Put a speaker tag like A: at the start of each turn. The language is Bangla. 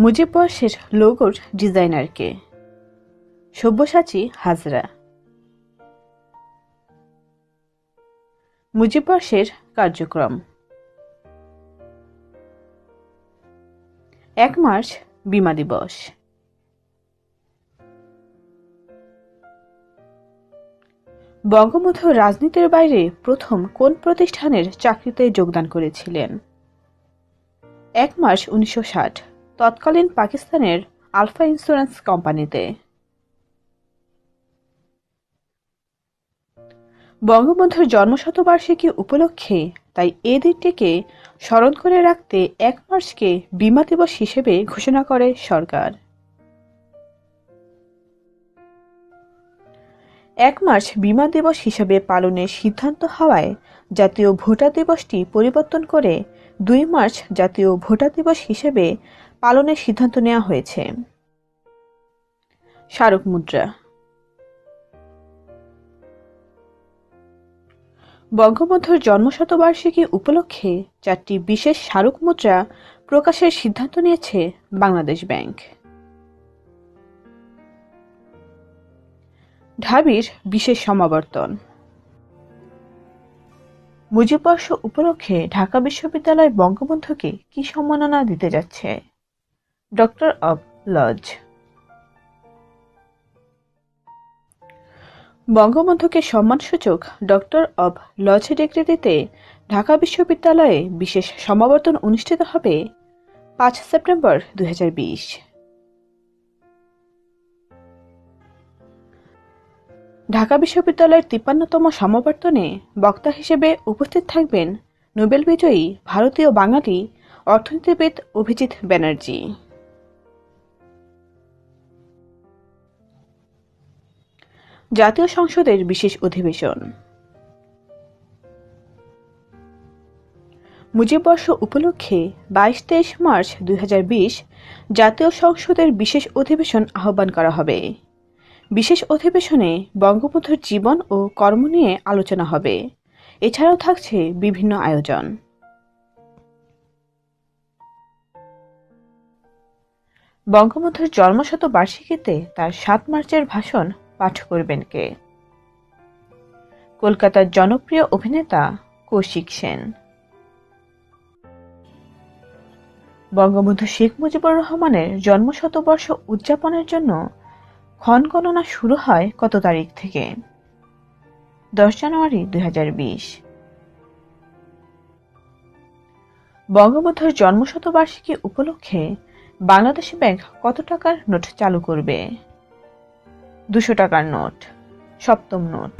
A: মুজিববর্ষের লোগোর ডিজাইনার কে? সব্যসাচী হাজরা। মুজিববর্ষের কার্যক্রম: 1 মার্চ বিমা দিবস। বঙ্গবন্ধু রাজনীতির বাইরে প্রথম কোন প্রতিষ্ঠানের চাকরিতে যোগদান করেছিলেন? 1 মার্চ 1960 তৎকালীন পাকিস্তানের আলফা ইন্স্যুরেন্স কোম্পানিতে। বঙ্গবন্ধুর জন্মশতবার্ষিকী উপলক্ষে তাই এ দিনটিকে স্মরণ করে রাখতে 1 মার্চকে বিমা দিবস হিসেবে ঘোষণা করে সরকার। 1 মার্চ বিমা দিবস হিসেবে পালনের সিদ্ধান্ত হওয়ায় জাতীয় ভোটার দিবসটি পরিবর্তন করে 2 মার্চ জাতীয় ভোটার দিবস হিসেবে পালনের সিদ্ধান্ত নেওয়া হয়েছে। স্মারক মুদ্রা: বঙ্গবন্ধুর জন্মশতবার্ষিকী উপলক্ষে 4টি বিশেষ স্মারক মুদ্রা প্রকাশের সিদ্ধান্ত নিয়েছে বাংলাদেশ ব্যাংক। ঢাবির বিশেষ সমাবর্তন: মুজিববর্ষ উপলক্ষে ঢাকা বিশ্ববিদ্যালয় বঙ্গবন্ধুকে কি সম্মাননা দিতে যাচ্ছে? Doctor of laws. বঙ্গবন্ধুকে সম্মানসূচক ডক্টর অব লজ ডিগ্রি দিতে ঢাকা বিশ্ববিদ্যালয়ে বিশেষ সমাবর্তন অনুষ্ঠিত হবে 5 সেপ্টেম্বর 2020। ঢাকা বিশ্ববিদ্যালয়ের 53তম সমাবর্তনে বক্তা হিসেবে উপস্থিত থাকবেন নোবেল বিজয়ী ভারতীয় বাঙালি অর্থনীতিবিদ অভিজিৎ ব্যানার্জি। জাতীয় সংসদের বিশেষ অধিবেশন: মুজিববর্ষ উপলক্ষে 22-23 মার্চ 2020 জাতীয় সংসদের বিশেষ অধিবেশন আহ্বান করা হবে। বিশেষ অধিবেশনে বঙ্গবন্ধুর জীবন ও কর্ম নিয়ে আলোচনা হবে। এছাড়াও থাকছে বিভিন্ন আয়োজন। বঙ্গবন্ধুর জন্মশতবার্ষিকীতে তার 7 মার্চের ভাষণ পাঠ করবেন কে? কলকাতার জনপ্রিয় অভিনেতা কৌশিক সেন। বঙ্গবন্ধু শেখ মুজিবুর রহমানের জন্মশতবর্ষ উদযাপনের জন্য ক্ষণগণনা শুরু হয় কত তারিখ থেকে? 10 জানুয়ারি 2020। বঙ্গবন্ধুর জন্মশতবার্ষিকী উপলক্ষে বাংলাদেশ ব্যাংক কত টাকার নোট চালু করবে? 200 টাকার নোট, সপ্তম নোট।